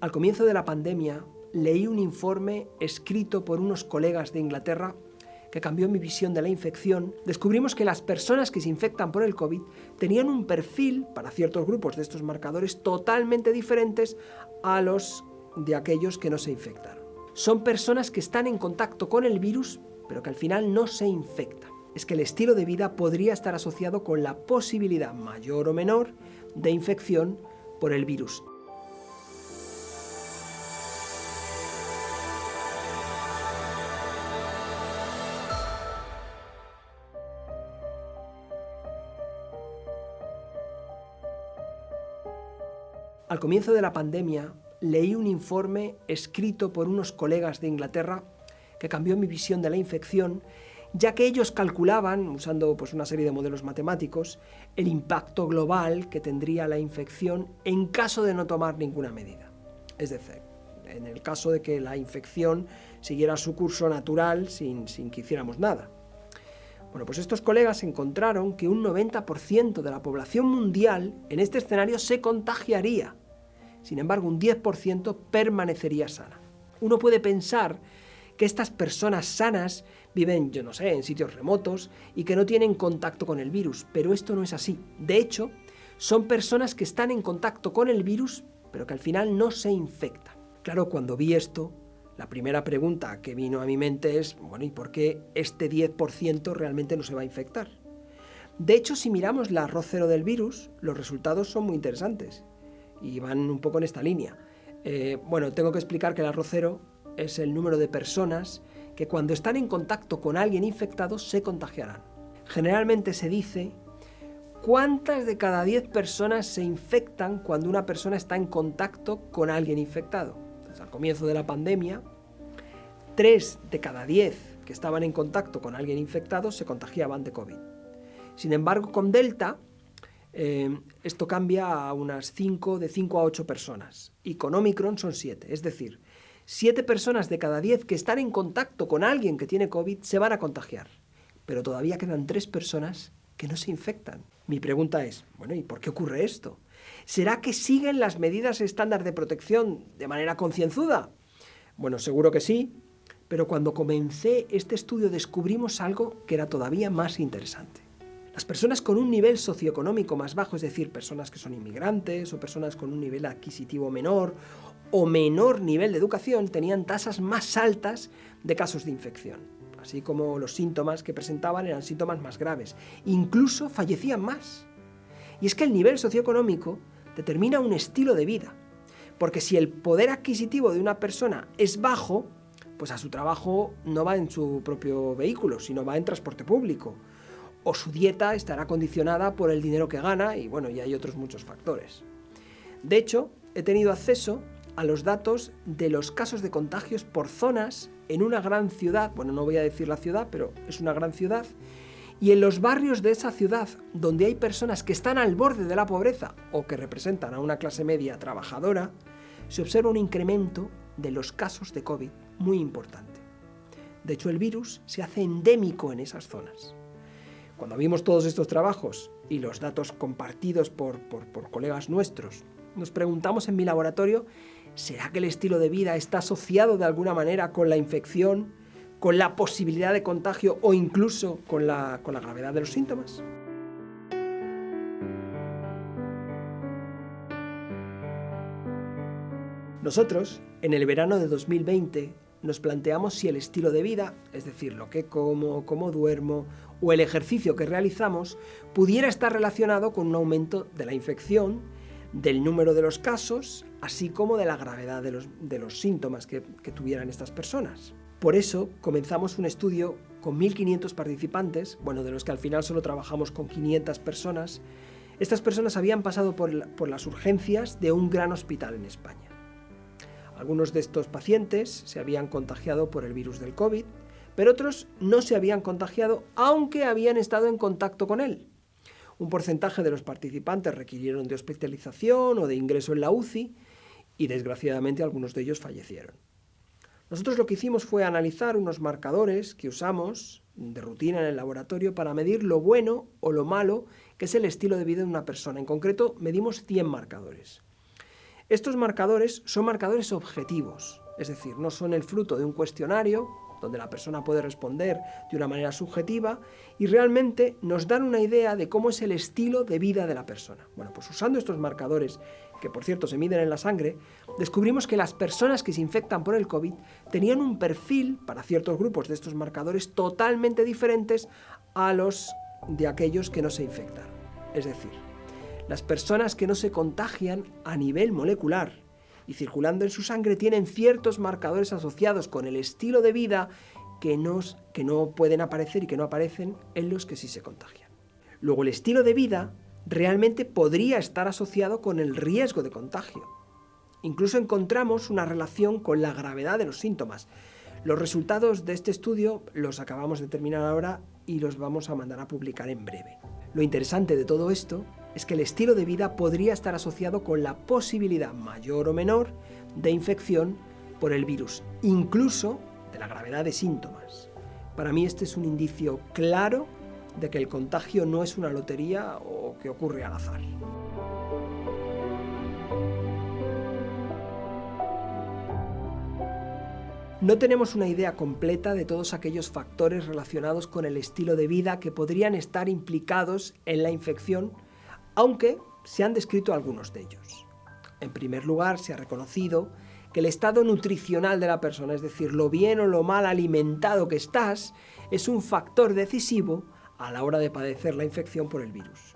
Al comienzo de la pandemia, leí un informe escrito por unos colegas de Inglaterra que cambió mi visión de la infección. Descubrimos que las personas que se infectan por el COVID tenían un perfil, para ciertos grupos de estos marcadores, totalmente diferentes a los de aquellos que no se infectaron. Son personas que están en contacto con el virus, pero que al final no se infectan. Es que el estilo de vida podría estar asociado con la posibilidad mayor o menor de infección por el virus. Al comienzo de la pandemia, leí un informe escrito por unos colegas de Inglaterra que cambió mi visión de la infección, ya que ellos calculaban, usando una serie de modelos matemáticos, el impacto global que tendría la infección en caso de no tomar ninguna medida. Es decir, en el caso de que la infección siguiera su curso natural sin que hiciéramos nada. Bueno, pues estos colegas encontraron que un 90% de la población mundial en este escenario se contagiaría. Sin embargo, un 10% permanecería sana. Uno puede pensar que estas personas sanas viven, en sitios remotos y que no tienen contacto con el virus, pero esto no es así. De hecho, son personas que están en contacto con el virus, pero que al final no se infectan. Claro, cuando vi esto, la primera pregunta que vino a mi mente es, ¿y por qué este 10% realmente no se va a infectar? De hecho, si miramos el arroz cero del virus, los resultados son muy interesantes y van un poco en esta línea. Tengo que explicar que el arroz cero es el número de personas que cuando están en contacto con alguien infectado se contagiarán. Generalmente se dice cuántas de cada 10 personas se infectan cuando una persona está en contacto con alguien infectado. Entonces, al comienzo de la pandemia, 3 de cada 10 que estaban en contacto con alguien infectado se contagiaban de COVID. Sin embargo, con Delta, esto cambia a unas 5 a 8 personas y con Omicron son 7, es decir, 7 personas de cada 10 que están en contacto con alguien que tiene COVID se van a contagiar, pero todavía quedan 3 personas que no se infectan. Mi pregunta es, ¿y por qué ocurre esto? ¿Será que siguen las medidas estándar de protección de manera concienzuda? Seguro que sí, pero cuando comencé este estudio descubrimos algo que era todavía más interesante. Las personas con un nivel socioeconómico más bajo, es decir, personas que son inmigrantes o personas con un nivel adquisitivo menor o menor nivel de educación, tenían tasas más altas de casos de infección, así como los síntomas que presentaban eran síntomas más graves. Incluso fallecían más. Y es que el nivel socioeconómico determina un estilo de vida, porque si el poder adquisitivo de una persona es bajo, pues a su trabajo no va en su propio vehículo, sino va en transporte público. O su dieta estará condicionada por el dinero que gana y hay otros muchos factores. De hecho, he tenido acceso a los datos de los casos de contagios por zonas en una gran ciudad, no voy a decir la ciudad, pero es una gran ciudad, y en los barrios de esa ciudad donde hay personas que están al borde de la pobreza o que representan a una clase media trabajadora, se observa un incremento de los casos de COVID muy importante. De hecho, el virus se hace endémico en esas zonas. Cuando vimos todos estos trabajos y los datos compartidos por colegas nuestros, nos preguntamos en mi laboratorio, ¿será que el estilo de vida está asociado de alguna manera con la infección, con la posibilidad de contagio o incluso con la gravedad de los síntomas? Nosotros, en el verano de 2020, nos planteamos si el estilo de vida, es decir, lo que como, cómo duermo o el ejercicio que realizamos, pudiera estar relacionado con un aumento de la infección, del número de los casos, así como de la gravedad de los síntomas que tuvieran estas personas. Por eso comenzamos un estudio con 1.500 participantes, de los que al final solo trabajamos con 500 personas. Estas personas habían pasado por las urgencias de un gran hospital en España. Algunos de estos pacientes se habían contagiado por el virus del COVID, pero otros no se habían contagiado, aunque habían estado en contacto con él. Un porcentaje de los participantes requirieron de hospitalización o de ingreso en la UCI y, desgraciadamente, algunos de ellos fallecieron. Nosotros lo que hicimos fue analizar unos marcadores que usamos de rutina en el laboratorio para medir lo bueno o lo malo que es el estilo de vida de una persona. En concreto, medimos 100 marcadores. Estos marcadores son marcadores objetivos, es decir, no son el fruto de un cuestionario donde la persona puede responder de una manera subjetiva y realmente nos dan una idea de cómo es el estilo de vida de la persona. Bueno, pues usando estos marcadores, que por cierto se miden en la sangre, descubrimos que las personas que se infectan por el COVID tenían un perfil para ciertos grupos de estos marcadores totalmente diferentes a los de aquellos que no se infectan. Es decir, las personas que no se contagian a nivel molecular y circulando en su sangre tienen ciertos marcadores asociados con el estilo de vida que no pueden aparecer y que no aparecen en los que sí se contagian. Luego, el estilo de vida realmente podría estar asociado con el riesgo de contagio. Incluso encontramos una relación con la gravedad de los síntomas. Los resultados de este estudio los acabamos de terminar ahora y los vamos a mandar a publicar en breve. Lo interesante de todo esto es que el estilo de vida podría estar asociado con la posibilidad mayor o menor de infección por el virus, incluso de la gravedad de síntomas. Para mí este es un indicio claro de que el contagio no es una lotería o que ocurre al azar. No tenemos una idea completa de todos aquellos factores relacionados con el estilo de vida que podrían estar implicados en la infección, aunque se han descrito algunos de ellos. En primer lugar, se ha reconocido que el estado nutricional de la persona, es decir, lo bien o lo mal alimentado que estás, es un factor decisivo a la hora de padecer la infección por el virus.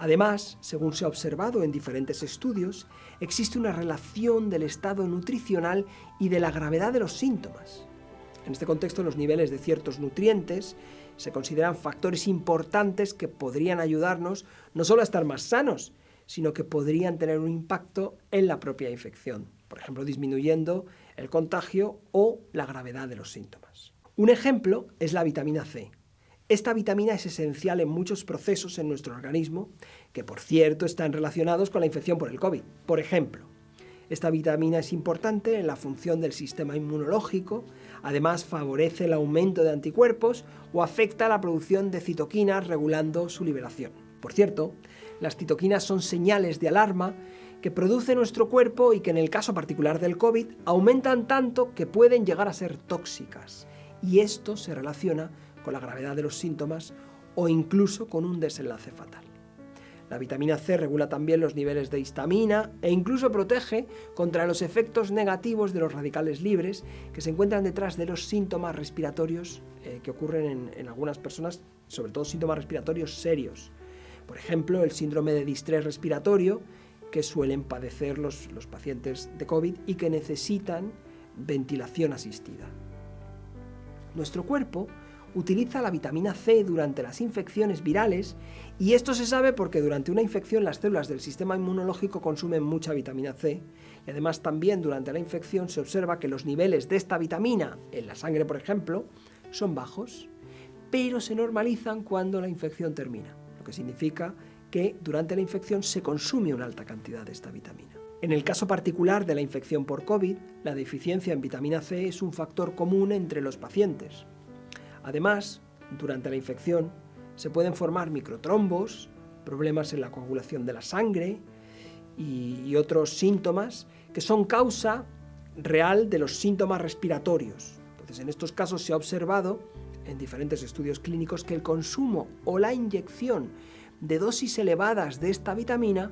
Además, según se ha observado en diferentes estudios, existe una relación del estado nutricional y de la gravedad de los síntomas. En este contexto, los niveles de ciertos nutrientes se consideran factores importantes que podrían ayudarnos no solo a estar más sanos, sino que podrían tener un impacto en la propia infección, por ejemplo, disminuyendo el contagio o la gravedad de los síntomas. Un ejemplo es la vitamina C. Esta vitamina es esencial en muchos procesos en nuestro organismo, que por cierto están relacionados con la infección por el COVID. Por ejemplo, esta vitamina es importante en la función del sistema inmunológico, además favorece el aumento de anticuerpos o afecta a la producción de citoquinas regulando su liberación. Por cierto, las citoquinas son señales de alarma que produce nuestro cuerpo y que en el caso particular del COVID aumentan tanto que pueden llegar a ser tóxicas. Y esto se relaciona con la gravedad de los síntomas o incluso con un desenlace fatal. La vitamina C regula también los niveles de histamina e incluso protege contra los efectos negativos de los radicales libres que se encuentran detrás de los síntomas respiratorios que ocurren en algunas personas, sobre todo síntomas respiratorios serios. Por ejemplo, el síndrome de distrés respiratorio que suelen padecer los pacientes de COVID y que necesitan ventilación asistida. Nuestro cuerpo utiliza la vitamina C durante las infecciones virales y esto se sabe porque durante una infección las células del sistema inmunológico consumen mucha vitamina C y además también durante la infección se observa que los niveles de esta vitamina en la sangre, por ejemplo, son bajos, pero se normalizan cuando la infección termina, lo que significa que durante la infección se consume una alta cantidad de esta vitamina. En el caso particular de la infección por COVID, la deficiencia en vitamina C es un factor común entre los pacientes. Además, durante la infección se pueden formar microtrombos, problemas en la coagulación de la sangre y otros síntomas que son causa real de los síntomas respiratorios. Entonces, en estos casos se ha observado en diferentes estudios clínicos que el consumo o la inyección de dosis elevadas de esta vitamina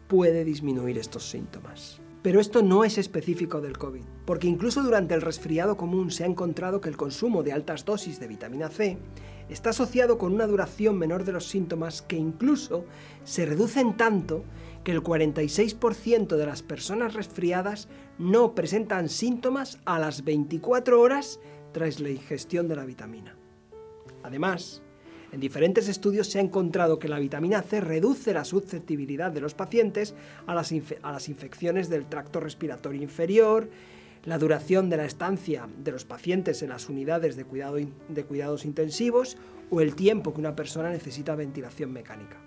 puede disminuir estos síntomas. Pero esto no es específico del COVID, porque incluso durante el resfriado común se ha encontrado que el consumo de altas dosis de vitamina C está asociado con una duración menor de los síntomas que incluso se reducen tanto que el 46% de las personas resfriadas no presentan síntomas a las 24 horas tras la ingestión de la vitamina. Además, en diferentes estudios se ha encontrado que la vitamina C reduce la susceptibilidad de los pacientes a las infecciones del tracto respiratorio inferior, la duración de la estancia de los pacientes en las unidades de cuidados intensivos o el tiempo que una persona necesita ventilación mecánica.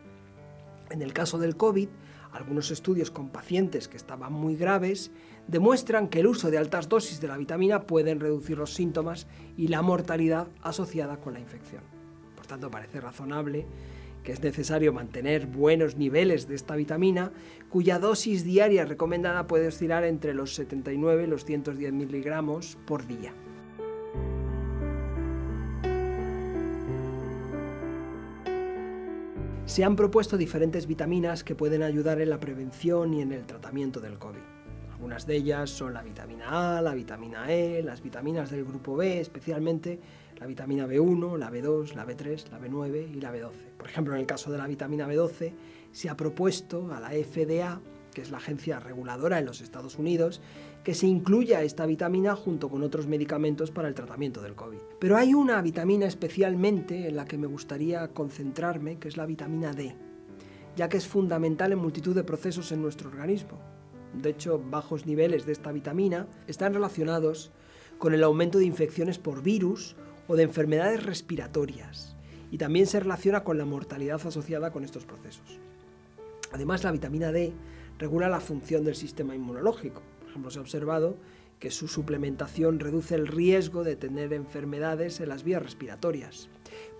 En el caso del COVID, algunos estudios con pacientes que estaban muy graves demuestran que el uso de altas dosis de la vitamina pueden reducir los síntomas y la mortalidad asociada con la infección. Por tanto, parece razonable que es necesario mantener buenos niveles de esta vitamina, cuya dosis diaria recomendada puede oscilar entre los 79 y los 110 miligramos por día. Se han propuesto diferentes vitaminas que pueden ayudar en la prevención y en el tratamiento del COVID. Algunas de ellas son la vitamina A, la vitamina E, las vitaminas del grupo B, especialmente la vitamina B1, la B2, la B3, la B9 y la B12. Por ejemplo, en el caso de la vitamina B12, se ha propuesto a la FDA, que es la agencia reguladora en los Estados Unidos, que se incluya esta vitamina junto con otros medicamentos para el tratamiento del COVID. Pero hay una vitamina especialmente en la que me gustaría concentrarme, que es la vitamina D, ya que es fundamental en multitud de procesos en nuestro organismo. De hecho, bajos niveles de esta vitamina están relacionados con el aumento de infecciones por virus o de enfermedades respiratorias, y también se relaciona con la mortalidad asociada con estos procesos. Además, la vitamina D regula la función del sistema inmunológico. Por ejemplo, se ha observado que su suplementación reduce el riesgo de tener enfermedades en las vías respiratorias.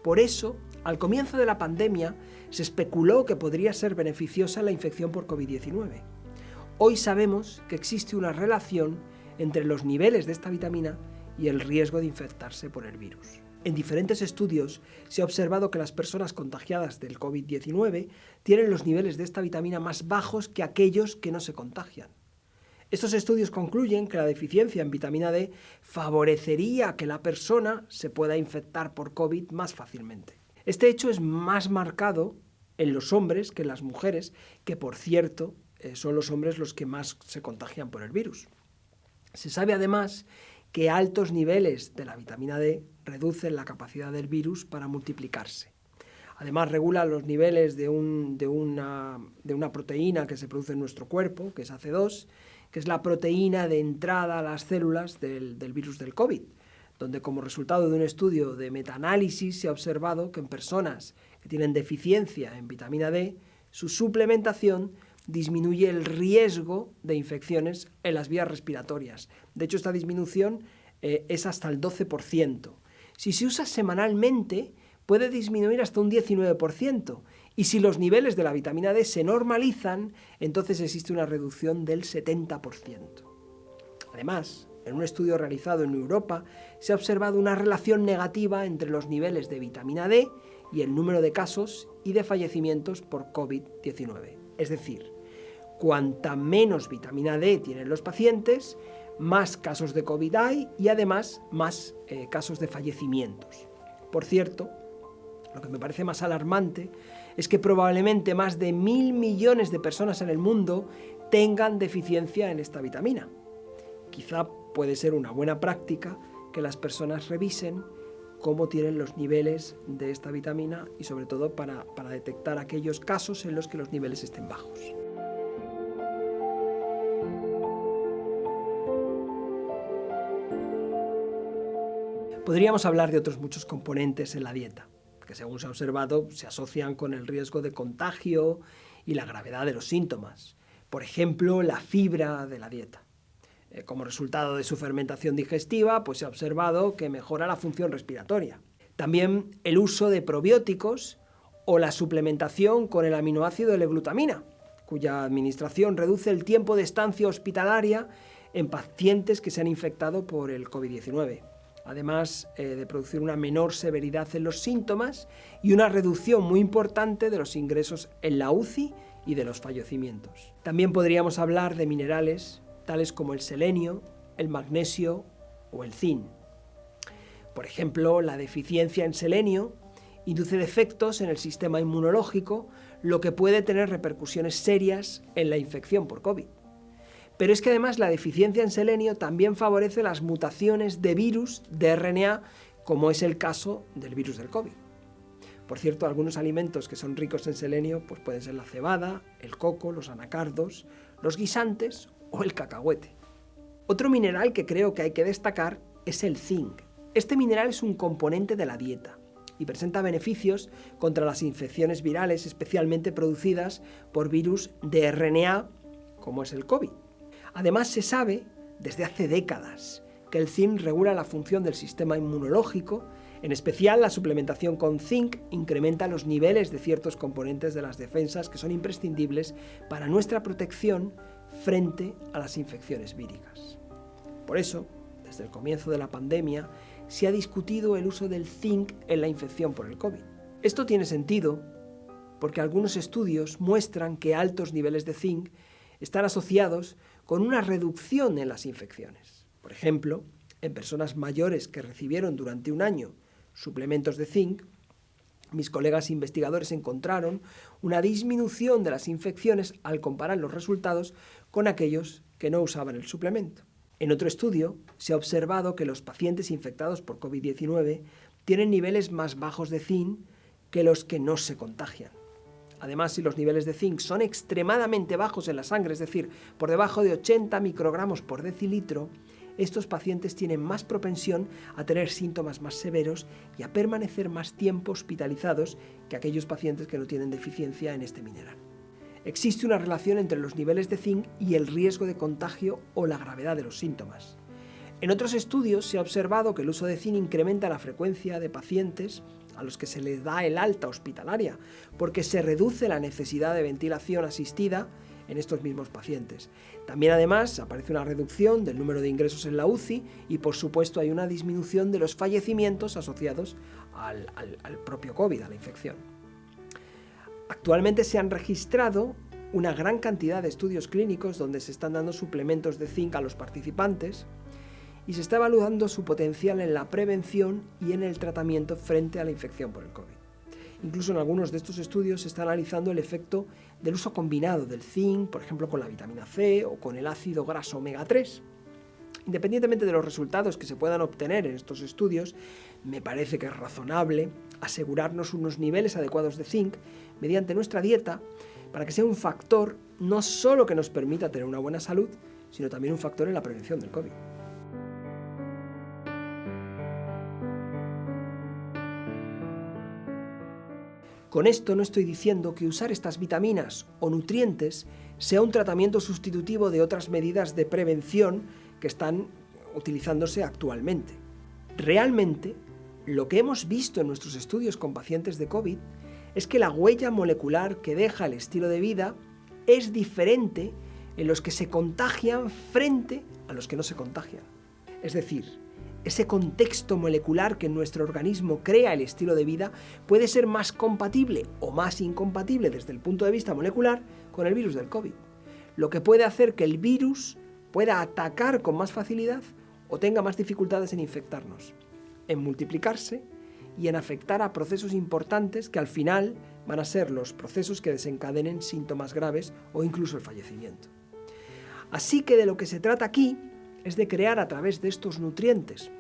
Por eso, al comienzo de la pandemia, se especuló que podría ser beneficiosa la infección por COVID-19. Hoy sabemos que existe una relación entre los niveles de esta vitamina y el riesgo de infectarse por el virus. En diferentes estudios se ha observado que las personas contagiadas del COVID-19 tienen los niveles de esta vitamina más bajos que aquellos que no se contagian. Estos estudios concluyen que la deficiencia en vitamina D favorecería que la persona se pueda infectar por COVID más fácilmente. Este hecho es más marcado en los hombres que en las mujeres, que por cierto son los hombres los que más se contagian por el virus. Se sabe además que altos niveles de la vitamina D reducen la capacidad del virus para multiplicarse. Además, regula los niveles de una proteína que se produce en nuestro cuerpo, que es AC2, que es la proteína de entrada a las células del virus del COVID, donde como resultado de un estudio de metaanálisis se ha observado que en personas que tienen deficiencia en vitamina D, su suplementación disminuye el riesgo de infecciones en las vías respiratorias. De hecho, esta disminución es hasta el 12%. Si se usa semanalmente, puede disminuir hasta un 19%. Y si los niveles de la vitamina D se normalizan, entonces existe una reducción del 70%. Además, en un estudio realizado en Europa, se ha observado una relación negativa entre los niveles de vitamina D y el número de casos y de fallecimientos por COVID-19. Es decir, cuanta menos vitamina D tienen los pacientes, más casos de COVID hay y además más casos de fallecimientos. Por cierto, lo que me parece más alarmante es que probablemente más de 1.000 millones de personas en el mundo tengan deficiencia en esta vitamina. Quizá puede ser una buena práctica que las personas revisen cómo tienen los niveles de esta vitamina y sobre todo para detectar aquellos casos en los que los niveles estén bajos. Podríamos hablar de otros muchos componentes en la dieta, que según se ha observado se asocian con el riesgo de contagio y la gravedad de los síntomas. Por ejemplo, la fibra de la dieta. Como resultado de su fermentación digestiva, pues se ha observado que mejora la función respiratoria. También el uso de probióticos o la suplementación con el aminoácido L-glutamina, cuya administración reduce el tiempo de estancia hospitalaria en pacientes que se han infectado por el COVID-19. Además de producir una menor severidad en los síntomas y una reducción muy importante de los ingresos en la UCI y de los fallecimientos. También podríamos hablar de minerales tales como el selenio, el magnesio o el zinc. Por ejemplo, la deficiencia en selenio induce defectos en el sistema inmunológico, lo que puede tener repercusiones serias en la infección por COVID. Pero es que además la deficiencia en selenio también favorece las mutaciones de virus de RNA, como es el caso del virus del COVID. Por cierto, algunos alimentos que son ricos en selenio pues pueden ser la cebada, el coco, los anacardos, los guisantes o el cacahuete. Otro mineral que creo que hay que destacar es el zinc. Este mineral es un componente de la dieta y presenta beneficios contra las infecciones virales, especialmente producidas por virus de RNA, como es el COVID. Además, se sabe desde hace décadas que el zinc regula la función del sistema inmunológico, En especial, la suplementación con zinc incrementa los niveles de ciertos componentes de las defensas que son imprescindibles para nuestra protección frente a las infecciones víricas. Por eso, desde el comienzo de la pandemia, se ha discutido el uso del zinc en la infección por el COVID. Esto tiene sentido porque algunos estudios muestran que altos niveles de zinc están asociados con una reducción en las infecciones. Por ejemplo, en personas mayores que recibieron durante un año suplementos de zinc, mis colegas investigadores encontraron una disminución de las infecciones al comparar los resultados con aquellos que no usaban el suplemento. En otro estudio, se ha observado que los pacientes infectados por COVID-19 tienen niveles más bajos de zinc que los que no se contagian. Además, si los niveles de zinc son extremadamente bajos en la sangre, es decir, por debajo de 80 microgramos por decilitro, estos pacientes tienen más propensión a tener síntomas más severos y a permanecer más tiempo hospitalizados que aquellos pacientes que no tienen deficiencia en este mineral. Existe una relación entre los niveles de zinc y el riesgo de contagio o la gravedad de los síntomas. En otros estudios se ha observado que el uso de zinc incrementa la frecuencia de pacientes a los que se les da el alta hospitalaria, porque se reduce la necesidad de ventilación asistida en estos mismos pacientes. También, además, aparece una reducción del número de ingresos en la UCI y, por supuesto, hay una disminución de los fallecimientos asociados al propio COVID, a la infección. Actualmente se han registrado una gran cantidad de estudios clínicos donde se están dando suplementos de zinc a los participantes y se está evaluando su potencial en la prevención y en el tratamiento frente a la infección por el COVID. Incluso en algunos de estos estudios se está analizando el efecto del uso combinado del zinc, por ejemplo con la vitamina C o con el ácido graso omega 3. Independientemente de los resultados que se puedan obtener en estos estudios, me parece que es razonable asegurarnos unos niveles adecuados de zinc mediante nuestra dieta para que sea un factor no solo que nos permita tener una buena salud, sino también un factor en la prevención del COVID. Con esto no estoy diciendo que usar estas vitaminas o nutrientes sea un tratamiento sustitutivo de otras medidas de prevención que están utilizándose actualmente. Realmente, lo que hemos visto en nuestros estudios con pacientes de COVID es que la huella molecular que deja el estilo de vida es diferente en los que se contagian frente a los que no se contagian. Es decir, ese contexto molecular que en nuestro organismo crea el estilo de vida puede ser más compatible o más incompatible desde el punto de vista molecular con el virus del COVID, lo que puede hacer que el virus pueda atacar con más facilidad o tenga más dificultades en infectarnos, en multiplicarse y en afectar a procesos importantes que al final van a ser los procesos que desencadenen síntomas graves o incluso el fallecimiento. Así que de lo que se trata aquí es de crear a través de estos nutrientes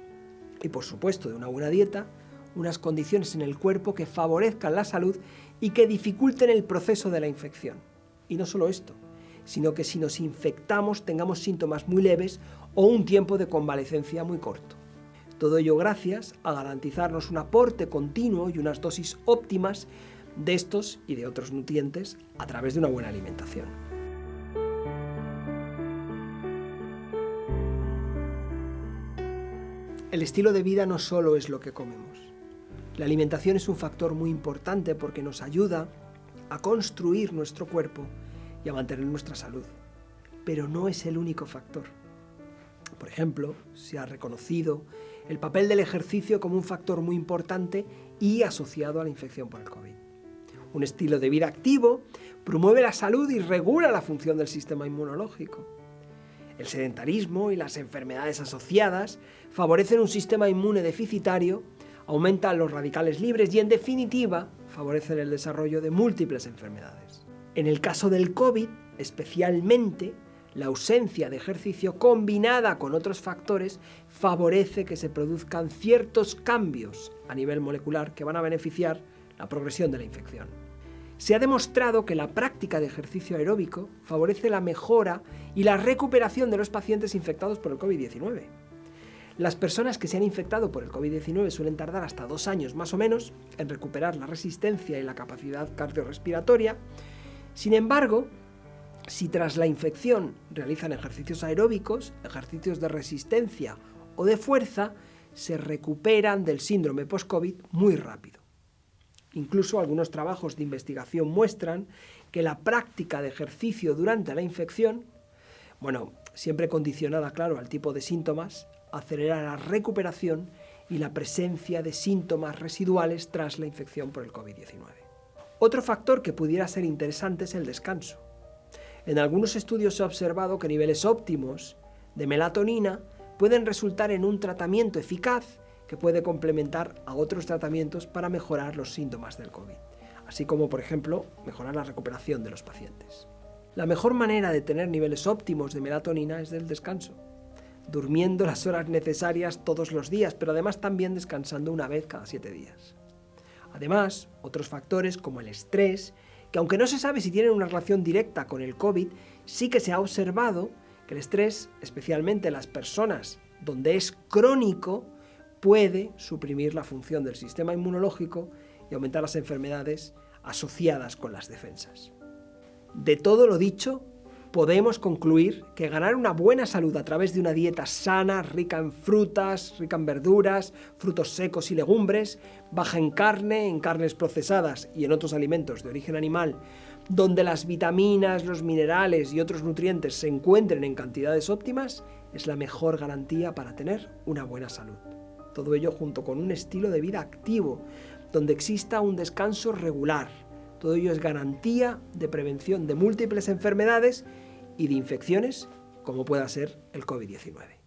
y por supuesto de una buena dieta, unas condiciones en el cuerpo que favorezcan la salud y que dificulten el proceso de la infección. Y no solo esto, sino que si nos infectamos tengamos síntomas muy leves o un tiempo de convalecencia muy corto. Todo ello gracias a garantizarnos un aporte continuo y unas dosis óptimas de estos y de otros nutrientes a través de una buena alimentación. El estilo de vida no solo es lo que comemos. La alimentación es un factor muy importante porque nos ayuda a construir nuestro cuerpo y a mantener nuestra salud. Pero no es el único factor. Por ejemplo, se ha reconocido el papel del ejercicio como un factor muy importante y asociado a la infección por el COVID. Un estilo de vida activo promueve la salud y regula la función del sistema inmunológico. El sedentarismo y las enfermedades asociadas favorecen un sistema inmune deficitario, aumentan los radicales libres y, en definitiva, favorecen el desarrollo de múltiples enfermedades. En el caso del COVID, especialmente, la ausencia de ejercicio combinada con otros factores favorece que se produzcan ciertos cambios a nivel molecular que van a beneficiar la progresión de la infección. Se ha demostrado que la práctica de ejercicio aeróbico favorece la mejora y la recuperación de los pacientes infectados por el COVID-19. Las personas que se han infectado por el COVID-19 suelen tardar hasta 2 años más o menos en recuperar la resistencia y la capacidad cardiorrespiratoria. Sin embargo, si tras la infección realizan ejercicios aeróbicos, ejercicios de resistencia o de fuerza, se recuperan del síndrome post-COVID muy rápido. Incluso algunos trabajos de investigación muestran que la práctica de ejercicio durante la infección, siempre condicionada, claro, al tipo de síntomas, acelera la recuperación y la presencia de síntomas residuales tras la infección por el COVID-19. Otro factor que pudiera ser interesante es el descanso. En algunos estudios se ha observado que niveles óptimos de melatonina pueden resultar en un tratamiento eficaz que puede complementar a otros tratamientos para mejorar los síntomas del COVID, así como, por ejemplo, mejorar la recuperación de los pacientes. La mejor manera de tener niveles óptimos de melatonina es del descanso, durmiendo las horas necesarias todos los días, pero además también descansando una vez cada 7 días. Además, otros factores como el estrés, que aunque no se sabe si tienen una relación directa con el COVID, sí que se ha observado que el estrés, especialmente en las personas donde es crónico, puede suprimir la función del sistema inmunológico y aumentar las enfermedades asociadas con las defensas. De todo lo dicho, podemos concluir que ganar una buena salud a través de una dieta sana, rica en frutas, rica en verduras, frutos secos y legumbres, baja en carnes procesadas y en otros alimentos de origen animal, donde las vitaminas, los minerales y otros nutrientes se encuentren en cantidades óptimas, es la mejor garantía para tener una buena salud. Todo ello junto con un estilo de vida activo, donde exista un descanso regular. Todo ello es garantía de prevención de múltiples enfermedades y de infecciones como pueda ser el COVID-19.